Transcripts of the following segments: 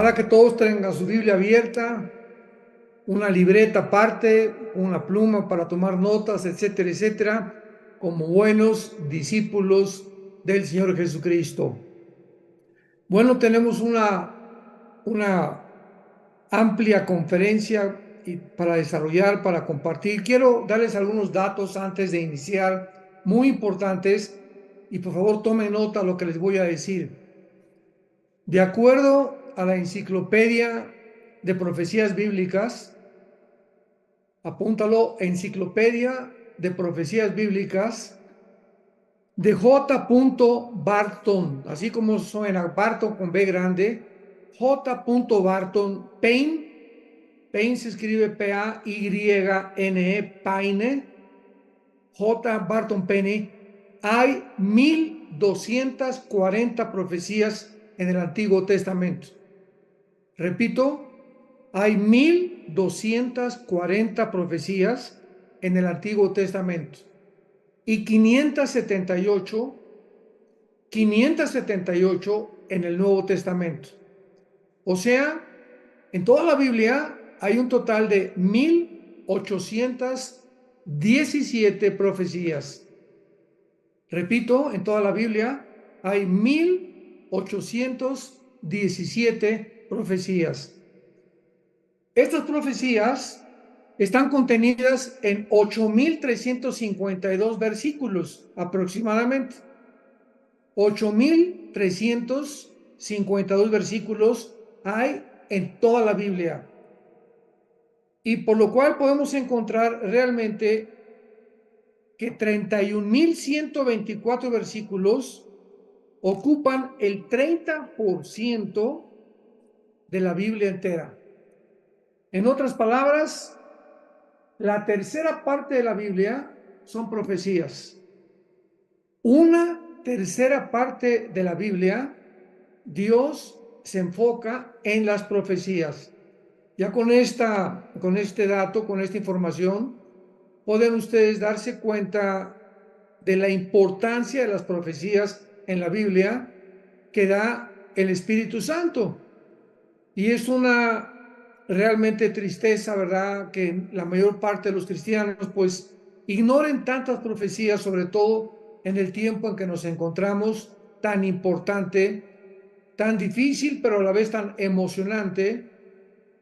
Ojalá que todos tengan su Biblia abierta, una libreta aparte, una pluma para tomar notas, etcétera, etcétera, como buenos discípulos del Señor Jesucristo. Bueno, tenemos una amplia conferencia para desarrollar, para compartir. Quiero darles algunos datos antes de iniciar, muy importantes, y por favor tomen nota de lo que les voy a decir. De acuerdo a la Enciclopedia de Profecías Bíblicas, apúntalo, Enciclopedia de Profecías Bíblicas, de J. Barton, así como suena Barton con B grande, J. Barton, Payne se escribe P-A-Y-N-E, Paine, J. Barton Payne, hay 1240 profecías en el Antiguo Testamento. Repito, hay 1240 profecías en el Antiguo Testamento y 578 en el Nuevo Testamento. O sea, en toda la Biblia hay un total de 1817 profecías. Repito, en toda la Biblia hay 1817 profecías. Estas profecías están contenidas en 8.352 versículos aproximadamente. 8.352 versículos hay en toda la Biblia. Y por lo cual podemos encontrar realmente que 31.124 versículos ocupan el 30% de la Biblia entera. En otras palabras, la tercera parte de la Biblia son profecías. Una tercera parte de la Biblia, Dios se enfoca en las profecías. Ya con este dato, con esta información, pueden ustedes darse cuenta de la importancia de las profecías en la Biblia que da el Espíritu Santo. Y es una realmente tristeza, ¿verdad?, que la mayor parte de los cristianos pues ignoren tantas profecías, sobre todo en el tiempo en que nos encontramos, tan importante, tan difícil, pero a la vez tan emocionante,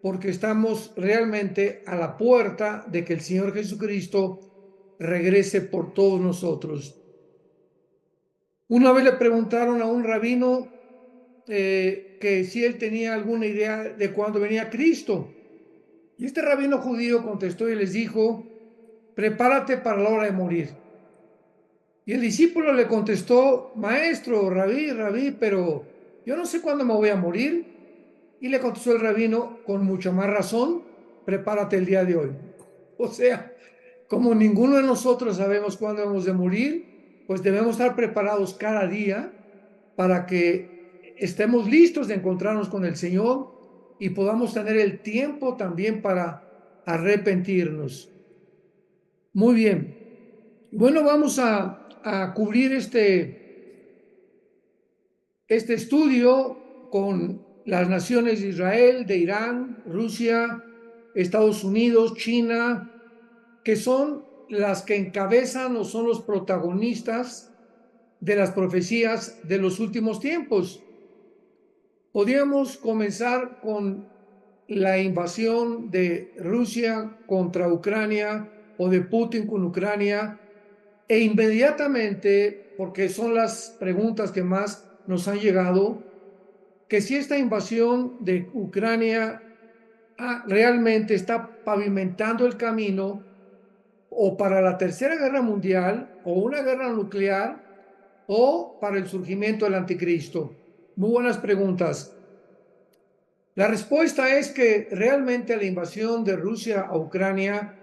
porque estamos realmente a la puerta de que el Señor Jesucristo regrese por todos nosotros. Una vez le preguntaron a un rabino que si él tenía alguna idea de cuándo venía Cristo. Y este rabino judío contestó y les dijo: prepárate para la hora de morir. Y el discípulo le contestó: maestro, rabí, pero yo no sé cuándo me voy a morir. Y le contestó el rabino: con mucha más razón, prepárate el día de hoy. O sea, como ninguno de nosotros sabemos cuándo hemos de morir, pues debemos estar preparados cada día para que estemos listos de encontrarnos con el Señor y podamos tener el tiempo también para arrepentirnos. Muy bien. Bueno, vamos a cubrir este estudio con las naciones de Israel, de Irán, Rusia, Estados Unidos, China, que son las que encabezan o son los protagonistas de las profecías de los últimos tiempos. Podríamos comenzar con la invasión de Rusia contra Ucrania o de Putin con Ucrania, e inmediatamente, porque son las preguntas que más nos han llegado, que si esta invasión de Ucrania realmente está pavimentando el camino o para la Tercera Guerra Mundial o una guerra nuclear o para el surgimiento del anticristo. Muy buenas preguntas. La respuesta es que realmente la invasión de Rusia a Ucrania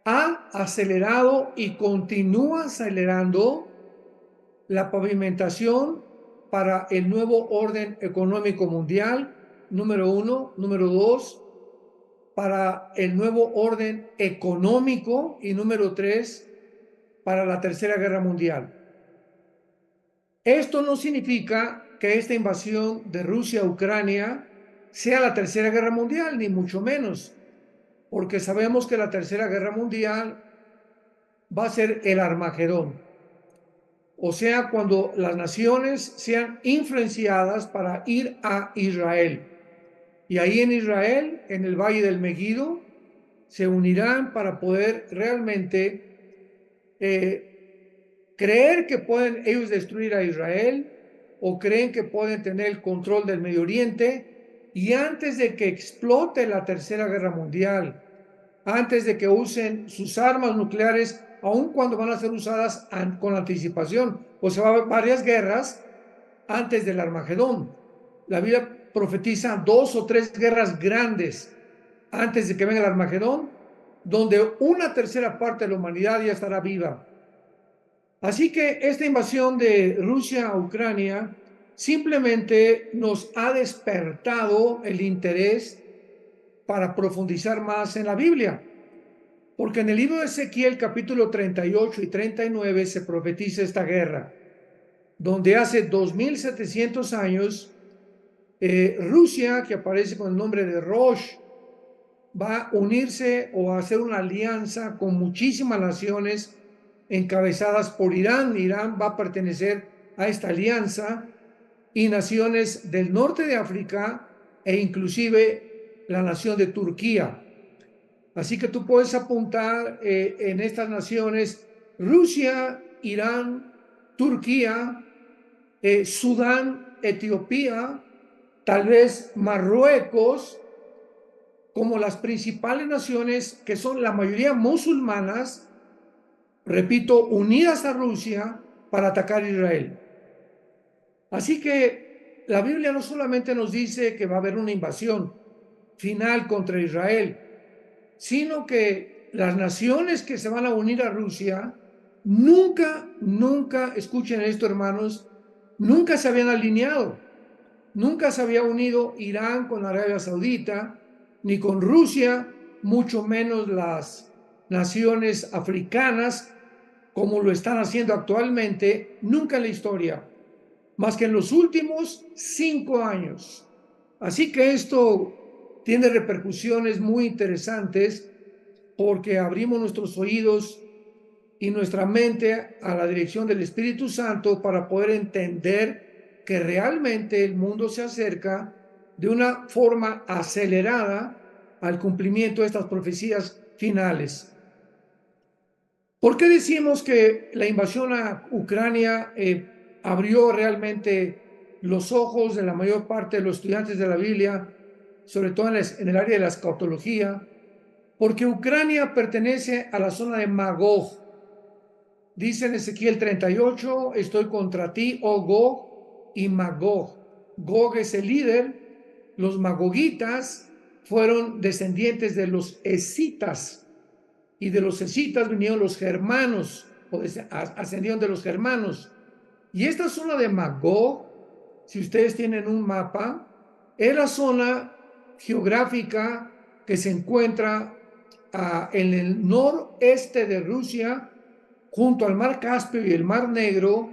ha acelerado y continúa acelerando la pavimentación para el nuevo orden económico mundial, número uno. Número dos, para el nuevo orden económico, y número tres, para la Tercera Guerra Mundial. Esto no significa que esta invasión de Rusia a Ucrania sea la Tercera Guerra Mundial, ni mucho menos, porque sabemos que la Tercera Guerra Mundial va a ser el Armagedón. O sea, cuando las naciones sean influenciadas para ir a Israel. Y ahí en Israel, en el Valle del Megido, se unirán para poder realmente creer que pueden ellos destruir a Israel, o creen que pueden tener el control del Medio Oriente, y antes de que explote la Tercera Guerra Mundial, antes de que usen sus armas nucleares, aun cuando van a ser usadas con anticipación, o sea, va a haber varias guerras antes del Armagedón. La Biblia profetiza 2 o 3 guerras grandes antes de que venga el Armagedón, donde una tercera parte de la humanidad ya estará viva. Así que esta invasión de Rusia a Ucrania simplemente nos ha despertado el interés para profundizar más en la Biblia. Porque en el libro de Ezequiel, capítulo 38 y 39, se profetiza esta guerra, donde hace 2700 años, Rusia, que aparece con el nombre de Rosh, va a unirse o a hacer una alianza con muchísimas naciones encabezadas por Irán. Irán va a pertenecer a esta alianza, y naciones del norte de África e inclusive la nación de Turquía. Así que tú puedes apuntar en estas naciones: Rusia, Irán, Turquía, Sudán, Etiopía, tal vez Marruecos, como las principales naciones que son la mayoría musulmanas, repito, unidas a Rusia para atacar a Israel. Así que la Biblia no solamente nos dice que va a haber una invasión final contra Israel, sino que las naciones que se van a unir a Rusia nunca, escuchen esto, hermanos, nunca se habían alineado. Nunca se había unido Irán con Arabia Saudita, ni con Rusia, mucho menos las naciones africanas, como lo están haciendo actualmente, nunca en la historia, más que en los últimos 5 años. Así que esto tiene repercusiones muy interesantes, porque abrimos nuestros oídos y nuestra mente a la dirección del Espíritu Santo para poder entender que realmente el mundo se acerca de una forma acelerada al cumplimiento de estas profecías finales. ¿Por qué decimos que la invasión a Ucrania abrió realmente los ojos de la mayor parte de los estudiantes de la Biblia, sobre todo en el área de la escatología? Porque Ucrania pertenece a la zona de Magog. Dice en Ezequiel 38, estoy contra ti, oh Gog y Magog. Gog es el líder. Los magogitas fueron descendientes de los escitas, y de los escitas vinieron los germanos, o ascendieron de los germanos. Y esta zona de Magog, si ustedes tienen un mapa, es la zona geográfica que se encuentra en el noreste de Rusia, junto al mar Caspio y el mar Negro,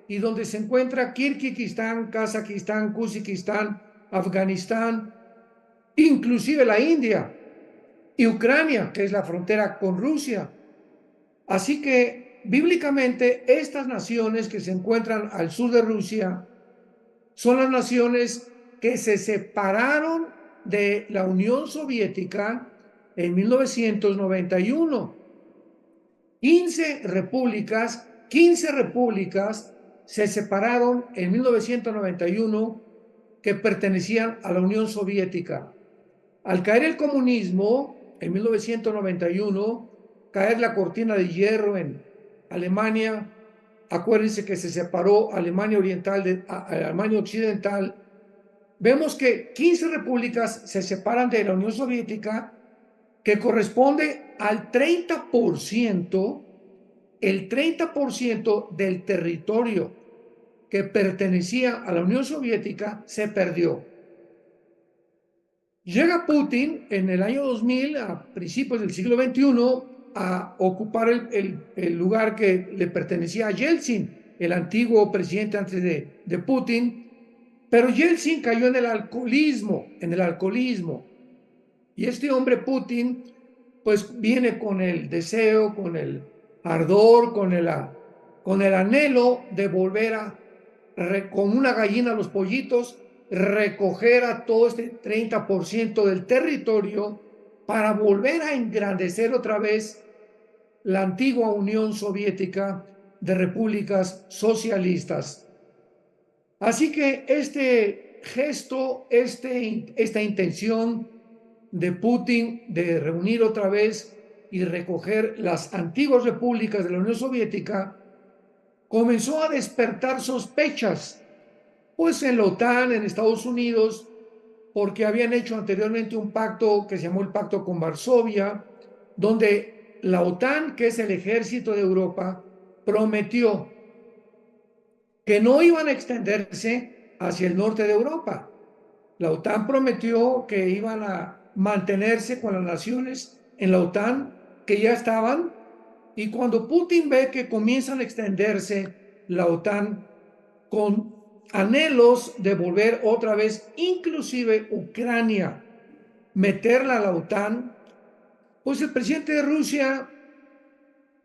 y donde se encuentra Kirguistán, Kazajistán, Kuzikistán, Afganistán, inclusive la India y Ucrania, que es la frontera con Rusia. Así que bíblicamente estas naciones que se encuentran al sur de Rusia son las naciones que se separaron de la Unión Soviética en 1991. 15 repúblicas se separaron en 1991, que pertenecían a la Unión Soviética. Al caer el comunismo en 1991, caer la cortina de hierro en Alemania, acuérdense que se separó Alemania Oriental de Alemania Occidental. Vemos que 15 repúblicas se separan de la Unión Soviética, que corresponde al 30%, el 30% del territorio que pertenecía a la Unión Soviética se perdió. Llega Putin en el año 2000, a principios del siglo XXI, a ocupar el lugar que le pertenecía a Yeltsin, el antiguo presidente antes de Putin, Pero Yeltsin cayó en el alcoholismo. Y este hombre Putin, pues viene con el deseo, con el ardor, con el anhelo de volver con una gallina a los pollitos, recoger a todo este 30% del territorio para volver a engrandecer otra vez la antigua Unión Soviética de repúblicas socialistas. Así que este gesto, esta intención de Putin de reunir otra vez y recoger las antiguas repúblicas de la Unión Soviética comenzó a despertar sospechas, pues en la OTAN, en Estados Unidos, porque habían hecho anteriormente un pacto que se llamó el Pacto con Varsovia, donde la OTAN, que es el ejército de Europa, prometió que no iban a extenderse hacia el norte de Europa. La OTAN prometió que iban a mantenerse con las naciones en la OTAN que ya estaban, y cuando Putin ve que comienzan a extenderse la OTAN con anhelos de volver otra vez, inclusive Ucrania, meterla a la OTAN, pues el presidente de Rusia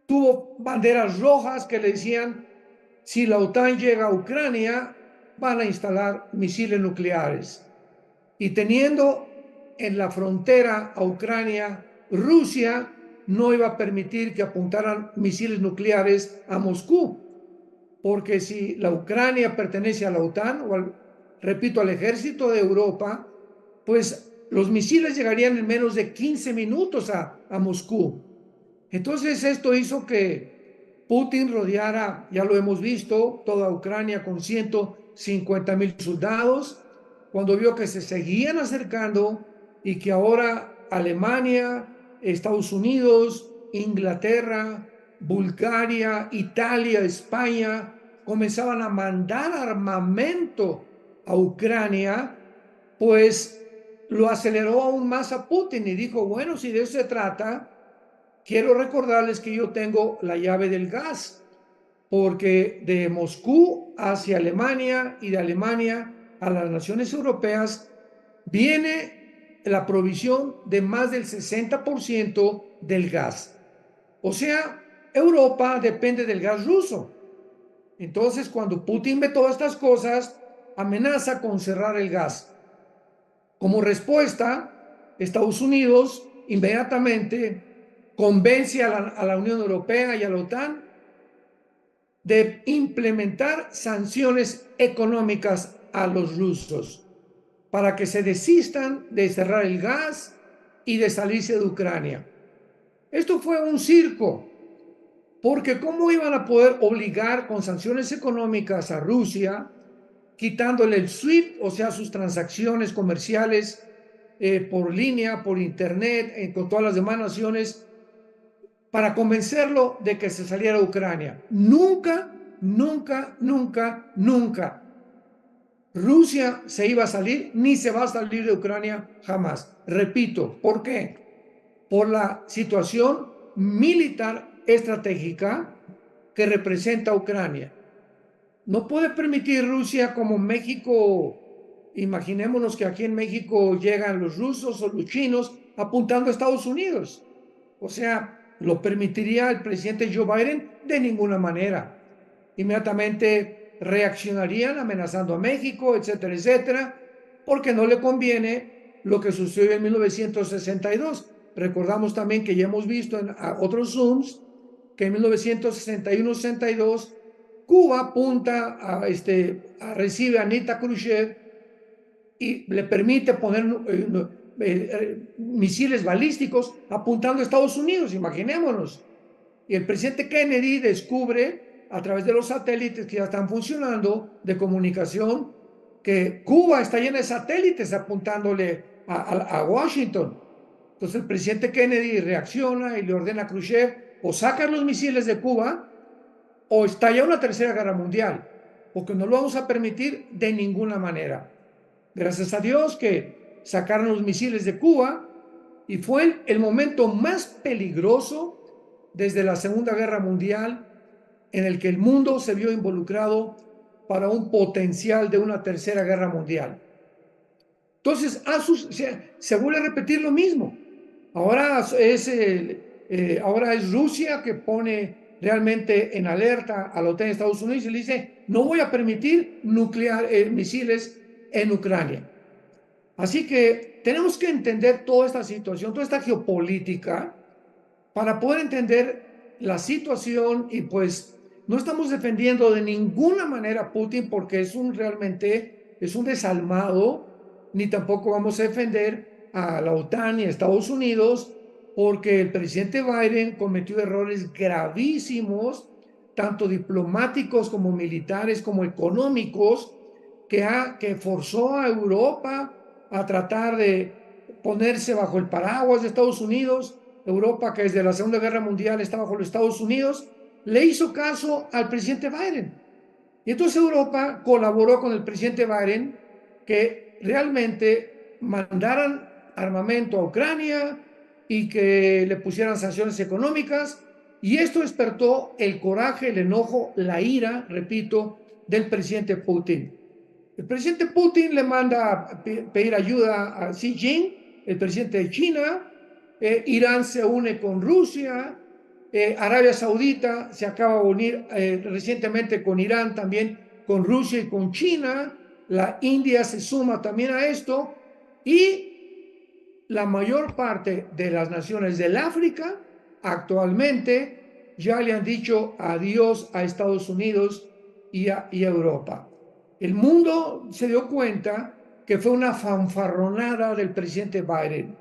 tuvo banderas rojas que le decían, si la OTAN llega a Ucrania, van a instalar misiles nucleares. Y teniendo en la frontera a Ucrania, Rusia no iba a permitir que apuntaran misiles nucleares a Moscú, porque si la Ucrania pertenece a la OTAN, repito, al ejército de Europa, pues los misiles llegarían en menos de 15 minutos a Moscú. Entonces esto hizo que Putin rodeara, ya lo hemos visto, toda Ucrania con 150,000 soldados, cuando vio que se seguían acercando y que ahora Alemania, Estados Unidos, Inglaterra, Bulgaria, Italia, España comenzaban a mandar armamento a Ucrania, pues lo aceleró aún más a Putin y dijo, bueno, si de eso se trata, quiero recordarles que yo tengo la llave del gas, porque de Moscú hacia Alemania y de Alemania a las naciones europeas viene la provisión de más del 60% del gas. O sea, Europa depende del gas ruso. Entonces, cuando Putin ve todas estas cosas, amenaza con cerrar el gas. Como respuesta, Estados Unidos inmediatamente convence a la Unión Europea y a la OTAN de implementar sanciones económicas a los rusos para que se desistan de cerrar el gas y de salirse de Ucrania. Esto fue un circo, porque ¿cómo iban a poder obligar con sanciones económicas a Rusia, quitándole el SWIFT, o sea, sus transacciones comerciales por línea, por internet, con todas las demás naciones, para convencerlo de que se saliera de Ucrania? Nunca, nunca, nunca, nunca Rusia se iba a salir, ni se va a salir de Ucrania jamás. Repito, ¿por qué? Por la situación militar estratégica que representa Ucrania. No puede permitir Rusia como México. Imaginémonos que aquí en México llegan los rusos o los chinos apuntando a Estados Unidos. O sea, ¿lo permitiría el presidente Joe Biden? De ninguna manera. Inmediatamente reaccionarían amenazando a México, etcétera, etcétera, porque no le conviene lo que sucedió en 1962. Recordamos también que ya hemos visto en otros Zooms que en 1961-62 Cuba apunta recibe a Nikita Khrushchev y le permite poner misiles balísticos apuntando a Estados Unidos, imaginémonos. Y el presidente Kennedy descubre a través de los satélites que ya están funcionando de comunicación que Cuba está llena de satélites apuntándole a Washington. Entonces el presidente Kennedy reacciona y le ordena a Khrushchev o sacar los misiles de Cuba o estalla una tercera guerra mundial, porque no lo vamos a permitir de ninguna manera. Gracias a Dios que sacaron los misiles de Cuba y fue el momento más peligroso desde la Segunda Guerra Mundial en el que el mundo se vio involucrado para un potencial de una tercera guerra mundial. Entonces, se vuelve a repetir lo mismo. Ahora es Rusia que pone realmente en alerta a la OTAN de Estados Unidos y le dice, no voy a permitir misiles en Ucrania. Así que tenemos que entender toda esta situación, toda esta geopolítica, para poder entender la situación y pues no estamos defendiendo de ninguna manera a Putin porque realmente es un desalmado, ni tampoco vamos a defender a la OTAN y a Estados Unidos porque el presidente Biden cometió errores gravísimos, tanto diplomáticos como militares como económicos, que forzó a Europa a tratar de ponerse bajo el paraguas de Estados Unidos. Europa, que desde la Segunda Guerra Mundial está bajo los Estados Unidos, le hizo caso al presidente Biden. Y entonces Europa colaboró con el presidente Biden que realmente mandaran armamento a Ucrania y que le pusieran sanciones económicas. Y esto despertó el coraje, el enojo, la ira, repito, del presidente Putin. El presidente Putin le manda a pedir ayuda a Xi Jinping, el presidente de China. Irán se une con Rusia. Arabia Saudita se acaba de unir recientemente con Irán, también con Rusia y con China. La India se suma también a esto. Y la mayor parte de las naciones del África actualmente ya le han dicho adiós a Estados Unidos y a Europa. El mundo se dio cuenta que fue una fanfarronada del presidente Biden,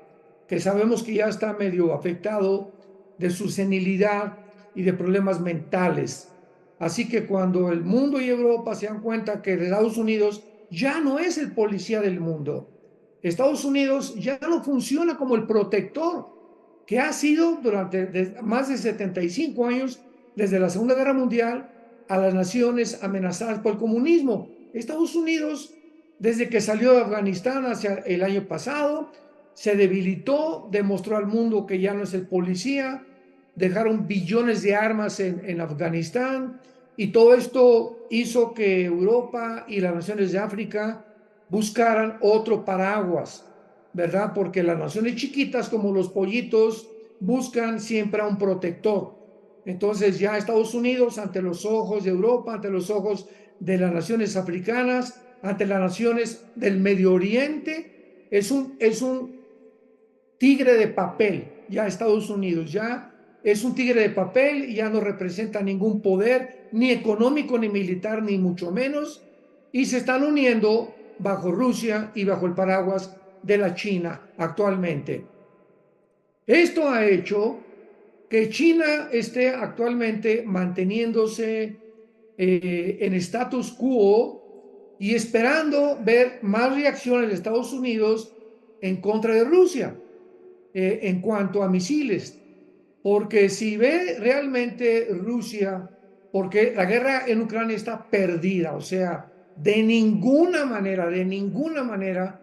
que sabemos que ya está medio afectado de su senilidad y de problemas mentales. Así que cuando el mundo y Europa se dan cuenta que Estados Unidos ya no es el policía del mundo, Estados Unidos ya no funciona como el protector que ha sido durante más de 75 años, desde la Segunda Guerra Mundial, a las naciones amenazadas por el comunismo. Estados Unidos, desde que salió de Afganistán hacia el año pasado, se debilitó, demostró al mundo que ya no es el policía, dejaron billones de armas en Afganistán, y todo esto hizo que Europa y las naciones de África buscaran otro paraguas, ¿verdad? Porque las naciones chiquitas como los pollitos buscan siempre a un protector. Entonces ya Estados Unidos, ante los ojos de Europa, ante los ojos de las naciones africanas, ante las naciones del Medio Oriente, es un tigre de papel. Ya Estados Unidos ya es un tigre de papel y ya no representa ningún poder, ni económico, ni militar, ni mucho menos, y se están uniendo bajo Rusia y bajo el paraguas de la China actualmente. Esto ha hecho que China esté actualmente manteniéndose en status quo y esperando ver más reacciones de Estados Unidos en contra de Rusia en cuanto a misiles. Porque si ve realmente Rusia, porque la guerra en Ucrania está perdida, o sea, de ninguna manera,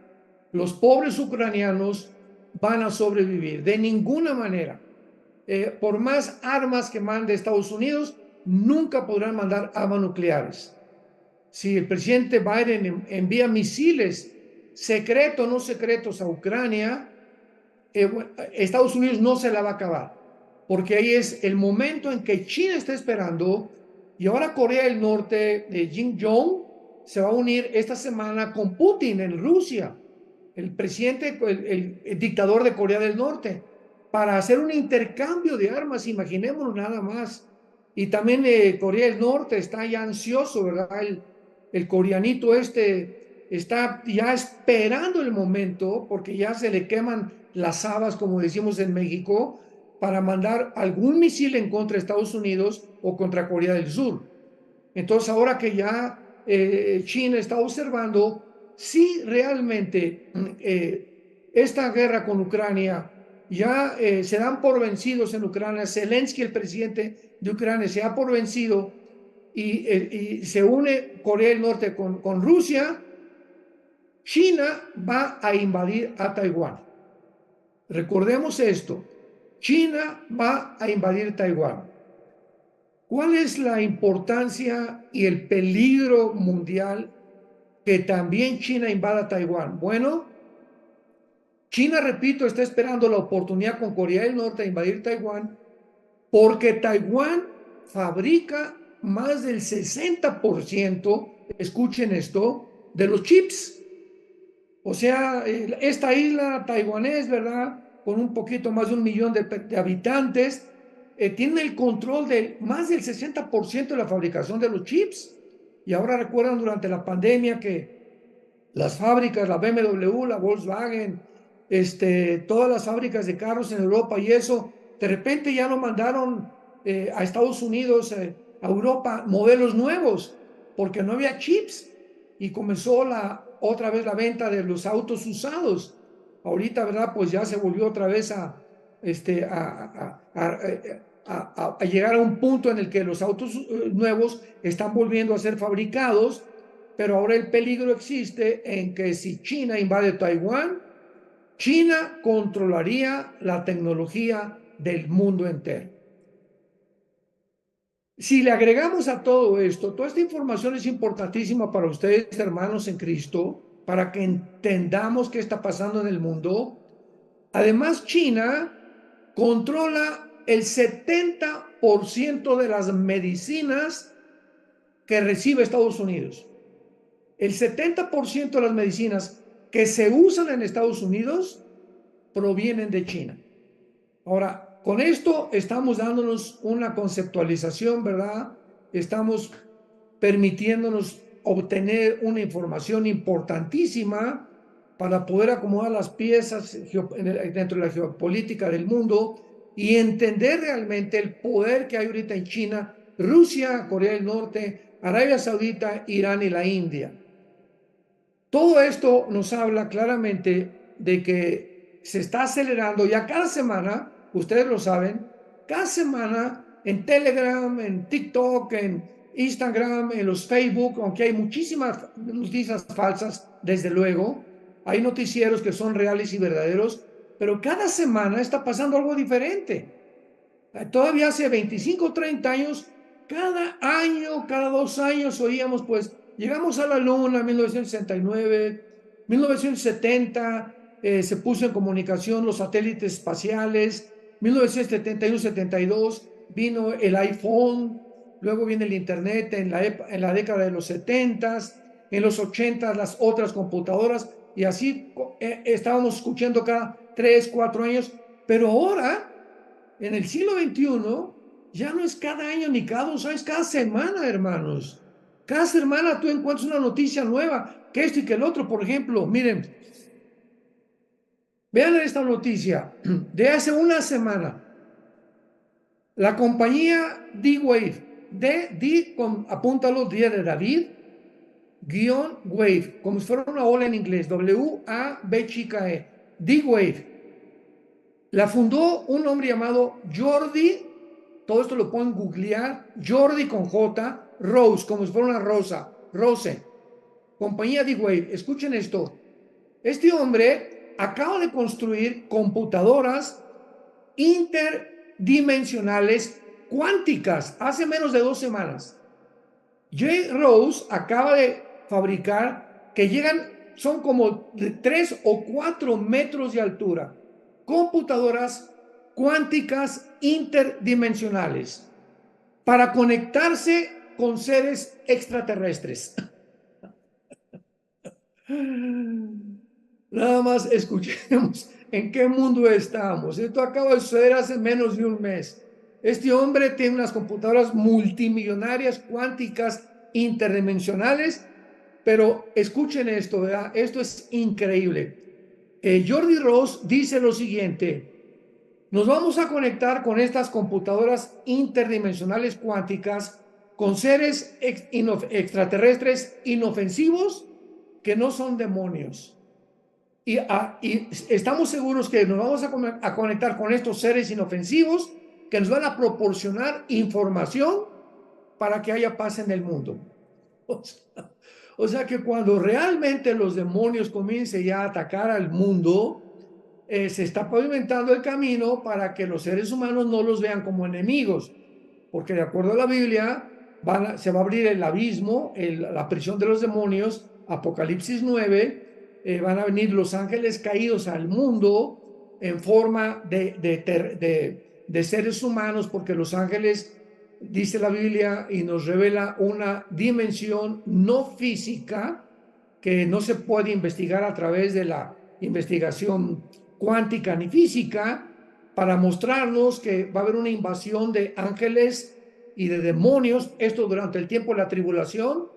los pobres ucranianos van a sobrevivir, de ninguna manera. Por más armas que mande Estados Unidos, nunca podrán mandar armas nucleares. Si el presidente Biden envía misiles secretos, no secretos a Ucrania, Estados Unidos no se la va a acabar, porque ahí es el momento en que China está esperando, y ahora Corea del Norte de Kim Jong se va a unir esta semana con Putin en Rusia, el presidente, el dictador de Corea del Norte, para hacer un intercambio de armas, imaginémonos nada más. Y también Corea del Norte está ya ansioso, ¿verdad? El coreanito este está ya esperando el momento, porque ya se le queman las habas, como decimos en México, para mandar algún misil en contra de Estados Unidos o contra Corea del Sur. Entonces, ahora que ya China está observando si realmente esta guerra con Ucrania ya se dan por vencidos en Ucrania, Zelensky, el presidente de Ucrania, se da por vencido y se une Corea del Norte con Rusia, China va a invadir a Taiwán. Recordemos esto, China va a invadir Taiwán. ¿Cuál es la importancia y el peligro mundial que también China invada Taiwán? Bueno, China, repito, está esperando la oportunidad con Corea del Norte de invadir Taiwán porque Taiwán fabrica más del 60%, escuchen esto, de los chips. O sea, esta isla taiwanés, ¿verdad? Con un poquito más de 1 millón de habitantes, tiene el control de más del 60% de la fabricación de los chips. Y ahora recuerdan durante la pandemia que las fábricas, la BMW, la Volkswagen, todas las fábricas de carros en Europa y eso, de repente ya no mandaron a Estados Unidos, a Europa, modelos nuevos, porque no había chips y comenzó otra vez la venta de los autos usados. Ahorita, ¿verdad? Pues ya se volvió otra vez a llegar a un punto en el que los autos nuevos están volviendo a ser fabricados, pero ahora el peligro existe en que si China invade Taiwán, China controlaría la tecnología del mundo entero. Si le agregamos a todo esto, toda esta información es importantísima para ustedes, hermanos en Cristo, para que entendamos qué está pasando en el mundo. Además, China controla el 70% de las medicinas que recibe Estados Unidos. El 70% de las medicinas que se usan en Estados Unidos provienen de China. Ahora, con esto estamos dándonos una conceptualización, ¿verdad? Estamos permitiéndonos obtener una información importantísima para poder acomodar las piezas dentro de la geopolítica del mundo y entender realmente el poder que hay ahorita en China, Rusia, Corea del Norte, Arabia Saudita, Irán y la India. Todo esto nos habla claramente de que se está acelerando ya cada semana, ustedes lo saben, cada semana en Telegram, en TikTok, en Instagram, en los Facebook, aunque hay muchísimas noticias falsas, desde luego, hay noticieros que son reales y verdaderos, pero cada semana está pasando algo diferente. Todavía hace 25 o 30 años, cada año, cada 2 años oíamos, pues, llegamos a la Luna en 1969, 1970 se puso en comunicación los satélites espaciales, 1971-72 vino el iPhone, luego viene el Internet en la década de los 70, en los 80 las otras computadoras, y así estábamos escuchando cada 3, 4 años, pero ahora en el siglo XXI ya no es cada año ni cada 2 años, cada semana, hermanos. Cada semana tú encuentras una noticia nueva, que esto y que el otro. Por ejemplo, miren, vean esta noticia de hace una semana. La compañía D-Wave, apúntalo, D de David, guión Wave, como si fuera una ola en inglés, W-A-V-E, D-Wave. La fundó un hombre llamado Jordi, todo esto lo pueden googlear, Jordi con J, Rose, como si fuera una rosa, Rose, compañía D-Wave. Escuchen esto, este hombre acaba de construir computadoras interdimensionales cuánticas hace menos de 2 semanas. Jay Rose acaba de fabricar que son como de 3 o 4 metros de altura, computadoras cuánticas interdimensionales para conectarse con seres extraterrestres. Nada más escuchemos en qué mundo estamos. Esto acaba de suceder hace menos de un mes. Este hombre tiene unas computadoras multimillonarias cuánticas interdimensionales, pero escuchen esto, ¿verdad? Esto es increíble. Jordi Rose dice lo siguiente: nos vamos a conectar con estas computadoras interdimensionales cuánticas con seres extraterrestres inofensivos que no son demonios. Y estamos seguros que nos vamos a conectar con estos seres inofensivos que nos van a proporcionar información para que haya paz en el mundo. O sea que cuando realmente los demonios comiencen ya a atacar al mundo, se está pavimentando el camino para que los seres humanos no los vean como enemigos. porque de acuerdo a la Biblia se va a abrir el abismo, la prisión de los demonios, Apocalipsis 9, van a venir los ángeles caídos al mundo en forma de seres humanos, porque los ángeles, dice la Biblia y nos revela una dimensión no física que no se puede investigar a través de la investigación cuántica ni física, para mostrarnos que va a haber una invasión de ángeles y de demonios, esto durante el tiempo de la tribulación,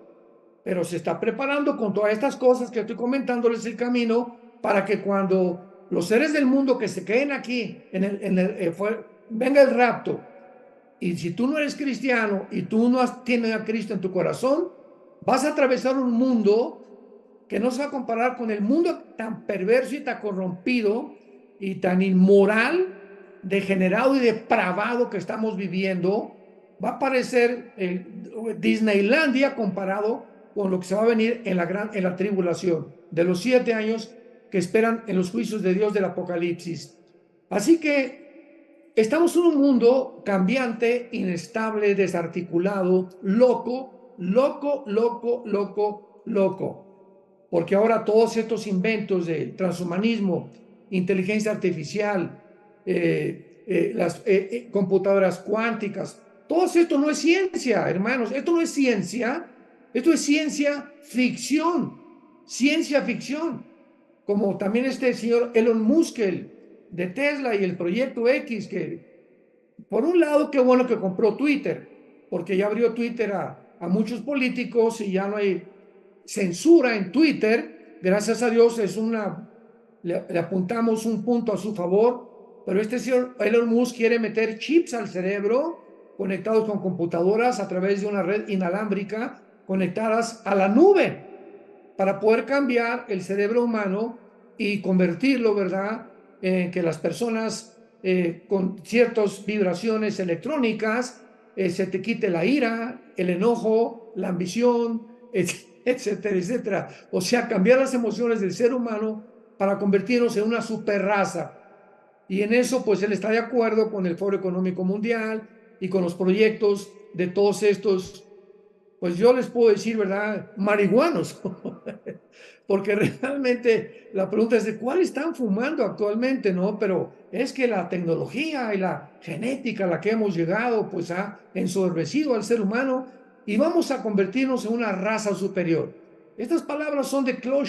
pero se está preparando con todas estas cosas que estoy comentándoles el camino, para que cuando los seres del mundo que se queden aquí, venga el rapto, y si tú no eres cristiano y tú no tienes a Cristo en tu corazón, vas a atravesar un mundo que no se va a comparar con el mundo tan perverso y tan corrompido y tan inmoral, degenerado y depravado que estamos viviendo. Va a parecer Disneylandia comparado con lo que se va a venir en la tribulación de los 7 años que esperan en los juicios de Dios del Apocalipsis. Así que estamos en un mundo cambiante, inestable, desarticulado, loco, porque ahora todos estos inventos de transhumanismo, inteligencia artificial, las computadoras cuánticas, todo esto no es ciencia, hermanos, esto no es ciencia, esto es ciencia ficción, como también este señor Elon Musk, de Tesla y el proyecto X, que por un lado, qué bueno que compró Twitter, porque ya abrió Twitter a muchos políticos y ya no hay censura en Twitter. Gracias a Dios le apuntamos un punto a su favor, pero este señor Elon Musk quiere meter chips al cerebro conectados con computadoras a través de una red inalámbrica conectadas a la nube para poder cambiar el cerebro humano y convertirlo, ¿verdad?, en que las personas con ciertas vibraciones electrónicas se te quite la ira, el enojo, la ambición, etcétera, etcétera. O sea, cambiar las emociones del ser humano para convertirnos en una super raza. Y en eso, pues él está de acuerdo con el Foro Económico Mundial y con los proyectos de todos estos, pues yo les puedo decir, ¿verdad?, marihuanos. Porque realmente la pregunta es de cuál están fumando actualmente, ¿no? Pero es que la tecnología y la genética a la que hemos llegado, pues ha ensoberbecido al ser humano y vamos a convertirnos en una raza superior. Estas palabras son de Klaus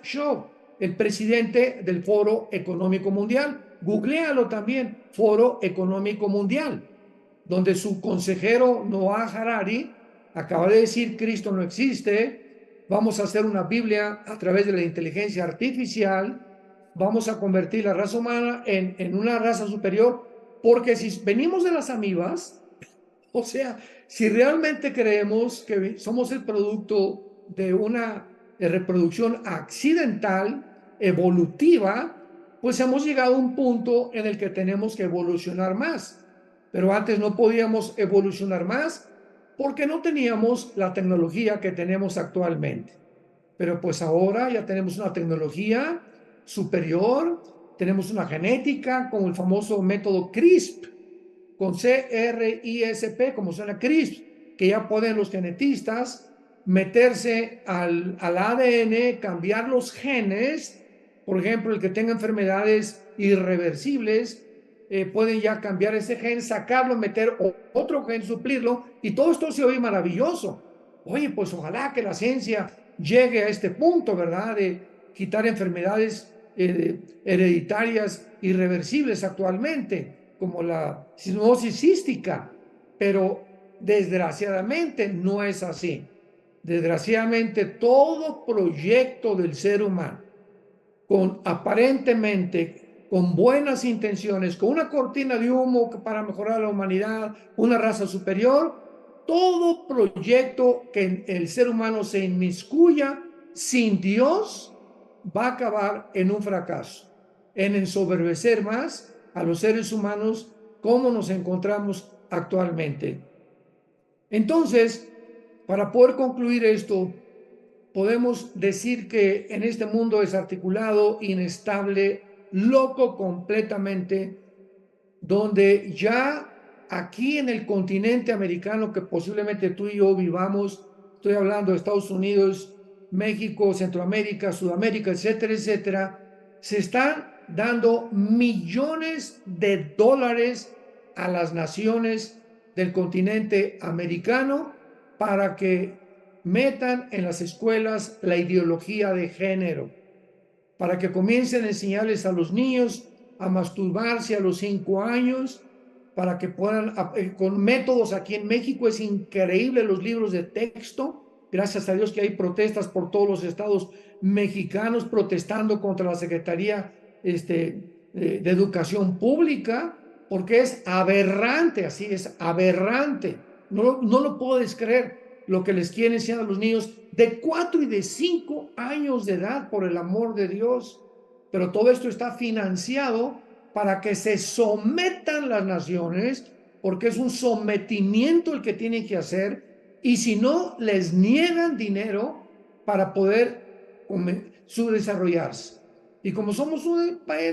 Schwab, el presidente del Foro Económico Mundial. Googléalo también, Foro Económico Mundial, donde su consejero Noah Harari acaba de decir: Cristo no existe, vamos a hacer una Biblia a través de la inteligencia artificial, vamos a convertir la raza humana en una raza superior, porque si venimos de las amibas, o sea, si realmente creemos que somos el producto de una reproducción accidental, evolutiva, pues hemos llegado a un punto en el que tenemos que evolucionar más. Pero antes no podíamos evolucionar más porque no teníamos la tecnología que tenemos actualmente. Pero pues ahora ya tenemos una tecnología superior, tenemos una genética como el famoso método CRISP, con CRISP, como suena CRISP, que ya pueden los genetistas meterse al ADN, cambiar los genes. Por ejemplo, el que tenga enfermedades irreversibles, pueden ya cambiar ese gen, sacarlo, meter otro gen, suplirlo, y todo esto se oye maravilloso. Oye, pues ojalá que la ciencia llegue a este punto, ¿verdad?, de quitar enfermedades hereditarias irreversibles actualmente, como la cirrosis cística, pero desgraciadamente no es así. Desgraciadamente todo proyecto del ser humano, aparentemente con buenas intenciones, con una cortina de humo para mejorar la humanidad, una raza superior, todo proyecto que el ser humano se inmiscuya sin Dios va a acabar en un fracaso, en ensoberbecer más a los seres humanos como nos encontramos actualmente. Entonces, para poder concluir esto, podemos decir que en este mundo desarticulado, inestable, loco completamente, donde ya aquí en el continente americano que posiblemente tú y yo vivamos, estoy hablando de Estados Unidos, México, Centroamérica, Sudamérica, etcétera, etcétera, se están dando millones de dólares a las naciones del continente americano para que metan en las escuelas la ideología de género, para que comiencen a enseñarles a los niños a masturbarse a los 5 años, para que puedan, con métodos aquí en México, es increíble los libros de texto. Gracias a Dios que hay protestas por todos los estados mexicanos protestando contra la Secretaría de Educación Pública, porque es aberrante, así es aberrante. No lo puedes creer lo que les quieren enseñar a los niños de 4 y de 5 años de edad, por el amor de Dios. Pero todo esto está financiado para que se sometan las naciones, porque es un sometimiento el que tienen que hacer, y si no, les niegan dinero para poder subdesarrollarse. Y como somos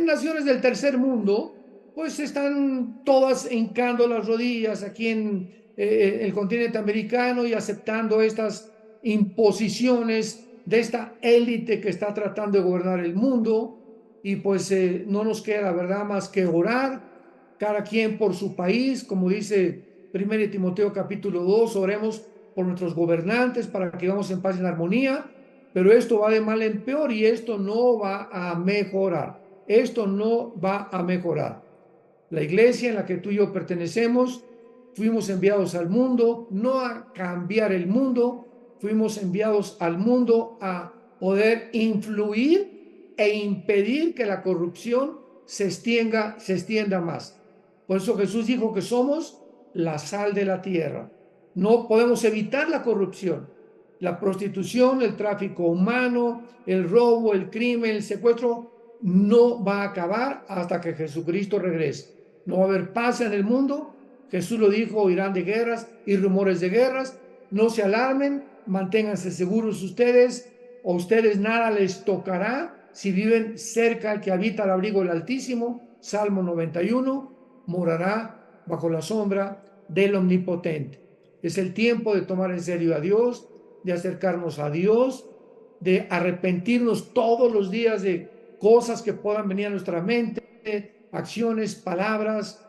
naciones del tercer mundo, pues están todas hincando las rodillas aquí en el continente americano y aceptando estas imposiciones de esta élite que está tratando de gobernar el mundo. Y pues no nos queda, ¿verdad?, más que orar, cada quien por su país, como dice 1 Timoteo capítulo 2, oremos por nuestros gobernantes para que vivamos en paz y en armonía, pero esto va de mal en peor y esto no va a mejorar, esto no va a mejorar. La iglesia en la que tú y yo pertenecemos, fuimos enviados al mundo, no a cambiar el mundo, fuimos enviados al mundo a poder influir e impedir que la corrupción se extienda más. Por eso Jesús dijo que somos la sal de la tierra. No podemos evitar la corrupción, la prostitución, el tráfico humano, el robo, el crimen, el secuestro, no va a acabar hasta que Jesucristo regrese. No va a haber paz en el mundo. Jesús lo dijo, oirán de guerras y rumores de guerras. No se alarmen, manténganse seguros ustedes, o ustedes nada les tocará si viven cerca al que habita al abrigo del Altísimo. Salmo 91, morará bajo la sombra del Omnipotente. Es el tiempo de tomar en serio a Dios, de acercarnos a Dios, de arrepentirnos todos los días de cosas que puedan venir a nuestra mente, acciones, palabras,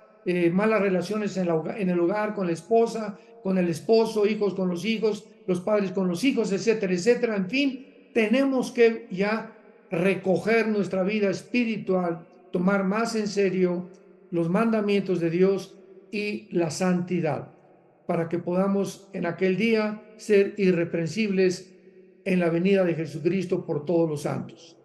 malas relaciones en el hogar, con la esposa, con el esposo, hijos con los hijos, los padres con los hijos, etcétera, etcétera. En fin, tenemos que ya recoger nuestra vida espiritual, tomar más en serio los mandamientos de Dios y la santidad, para que podamos en aquel día ser irreprensibles en la venida de Jesucristo por todos los santos.